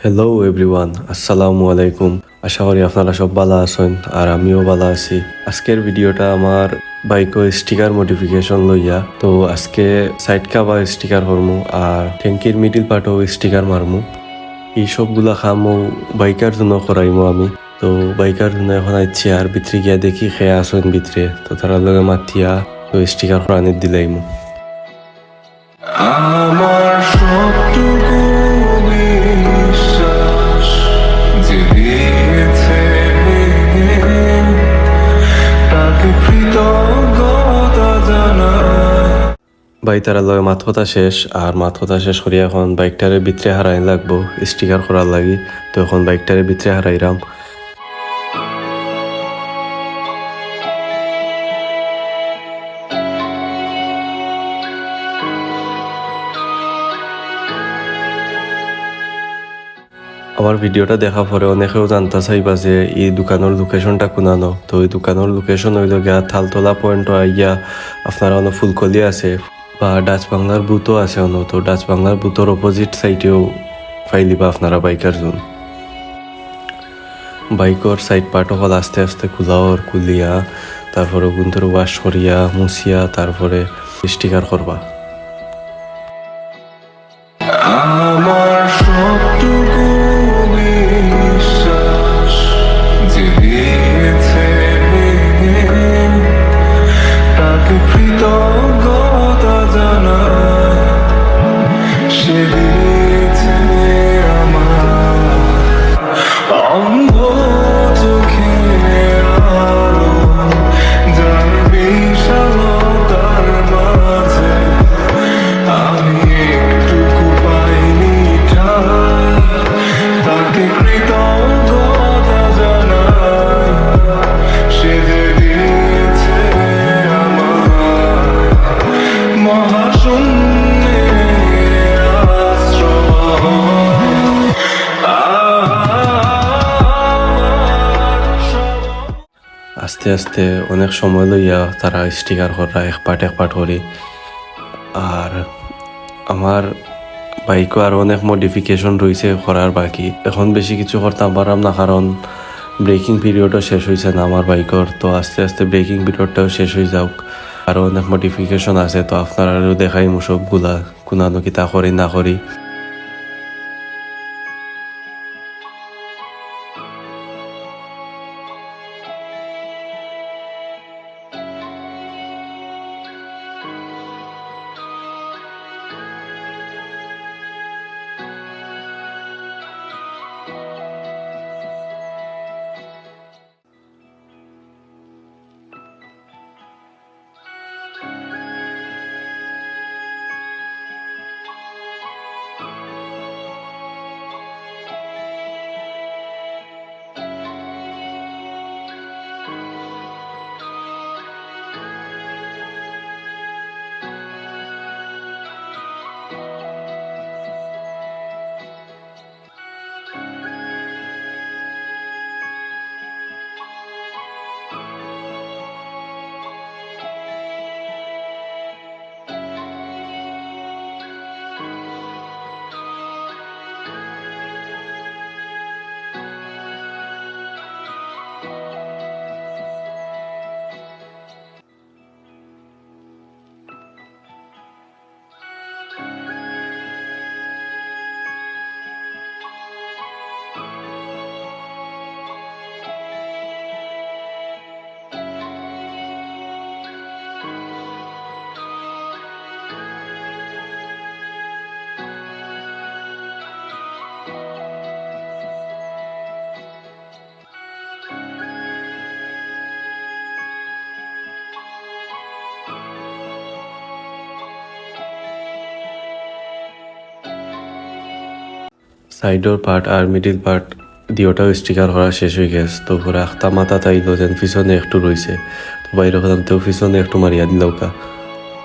Hello everyone, আসসালামু আলাইকুম। আশা করি আপনারা সব ভালো আছেন আর আমিও ভালো আছি। আজকের ভিডিওটা আমার বাইকও স্টিকার মডিফিকেশন লইয়া। তো আজকে সাইড কাভার স্টিকার করমু আর ট্যাঙ্কির মিডিল পার্টও স্টিকার মারমু। এই সবগুলা কামও বাইকার জন্য করাইমু আমি। তো বাইকার জন্য এখন আইছি আর ভিতরে গিয়া দেখি খেয়ে আসেন ভিতরে, তো তারা লগে মাতিয়া তো স্টিকার করানির দিলাইমু। আমার সবটুকু বিশ্বাস যে দিয়েছে তাকে কৃতজ্ঞতা জানাই। ভাই তারা লগে মাথ কথা শেষ আর মাথ কথা শেষ করি এখন বাইকটারে ভিতরে হারাই লাগবো স্টিকার করার লাগি। তো এখন বাইকটারে ভিতরে হারাইরাম। আমার ভিডিওটা দেখা পরে অনেকেও জানতে চাইবা যে এই দোকানের লোকেশনটা কোনানো। তো এই দোকানের লোকেশন হইল গিয়া থালতলা পয়েন্ট আইয়া আপনারা অনেক ফুলকলি আছে বা ডাচ বাংলার বুথও আছে অন্য। তো ডাচ বাংলার বুথর অপোজিট সাইডেও ফাইলিবা আপনারা বাইকার জোন। বাইকর সাইড পার্ট হল আস্তে আস্তে খুলাওর খুলিয়া তারপরে গুন্তর ওয়াশ করিয়া মুছিয়া তারপরে স্টিকার করবা। আমার সবটুকু বিশ্বাস যে দিয়েছে তাকে কৃতজ্ঞতা জানাই। সে দিয়েছে আমার অন্ধ চোখের আলো, যার বিশালতার মাঝে আমি একটুকু পাইনি ঠাঁই। তাকে কৃতজ্ঞতা জানাই। সে যে দিয়েছে আমার মহাশূন্যে আস্তে আস্তে অনেক সময় লইয়া তারা স্টিকার করা এক পার্ট করি। আর আমার বাইকও আর অনেক মডিফিকেশন রয়েছে করার বাকি। এখন বেশি কিছু করতাম পারলাম না, কারণ ব্রেকিং পিরিয়ডও শেষ হয়েছে না আমার বাইকর। তো আস্তে আস্তে ব্রেকিং পিরিয়ডটাও শেষ হয়ে যাওক। আরও অনেক মডিফিকেশন আছে, তো আপনারাও দেখাই সবগুলা কোনানো কি তা করি না করি। সাইডর পার্ট আর মিডিল পার্ট দিওটাও স্টিকার করা শেষ হয়ে গেছে। তো পুরো আখতা মাথা তাইল যেন পিছনে একটু রয়েছে। তো বাইরে হলাম তো পিছনে একটু মারিয়া দিলাউকা।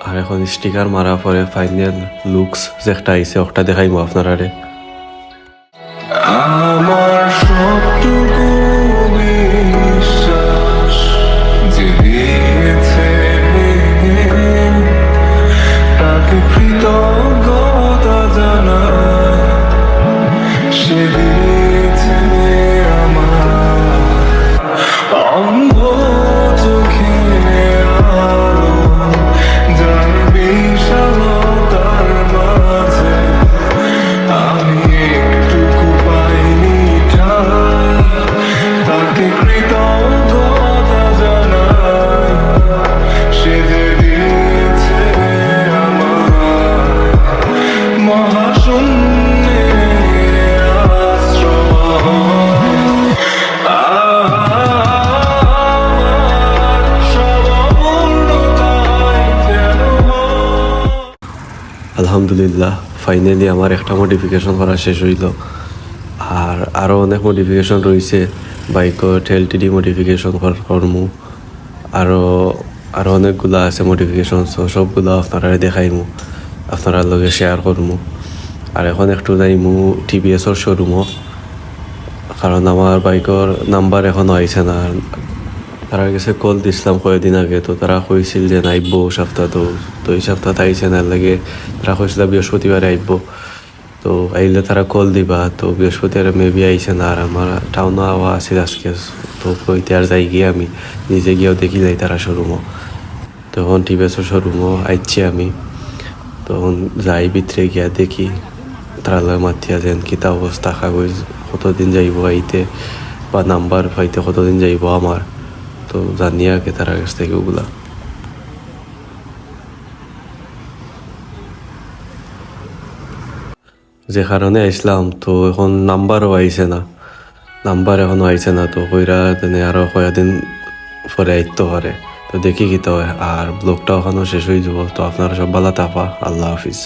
আর এখন স্টিকার মারা পরে ফাইনাল লুকস যেটা আইছে ওটা দেখাইমু আপনারারে। আমার সবটুকু বিশ্বাস যে দিয়েছে তাকে কৃতজ্ঞতা জানাই। সে আলহামদুলিল্লাহ ফাইনালি আমার একটা মডিফিকেশন করা শেষ হইল। আর আরও অনেক মডিফিকেশন রয়েছে, বাইকত এলটিডি মডিফিকেশন করমু, আরও আরও অনেকগুলা আছে মডিফিকেশন। সবগুলো আপনারা দেখাইমু, আপনারা লগে শেয়ার করমু। আর এখন একটু যাইমু টিভিএসর শোরুমও, কারণ আমার বাইকর নাম্বার এখনও আইছে না। তারা কাছে কল দিছিলাম কয়েকদিন আগে, তো তারা কইছিল যে আইব সপ্তাহ, তো এই সপ্তাহ আইছে না, লাগে তারা কইছিল বৃহস্পতিবারে আইব। তো আইলে তারা কল দিবা, তো বৃহস্পতিবারে মেবি আইছে না। আর আমার টাউনও আওয়া আছিল আজকে, তো কইতে আর যাই গিয়ে আমি নিজে গিয়েও দেখি যাই তারা শোরুমও। তখন টিভিএসও শোরুমও আইছি আমি, তখন যাই ভিতরে গিয়া দেখি তারা লয় মাতিয়া যেন কিতা অবস্থা, কাগজ কতদিন যাইব আইতে, বা নাম্বার পাইতে কতদিন যাইব আমার। তো জানিয়া কে তারা কাছ থেকে ওগুলা যে কারণে আইসলাম। তো এখন নাম্বারও আইছে না, নাম্বার এখনো আইছে না। তো কইরা তেনে আরো কয়েকদিন পরে আইতে পারে, তো দেখি কি তো হয়। আর ব্লগটা এখনো শেষ হয়ে যাব। তো আপনারা সব ভালো থাকা, আল্লাহ হাফিজ।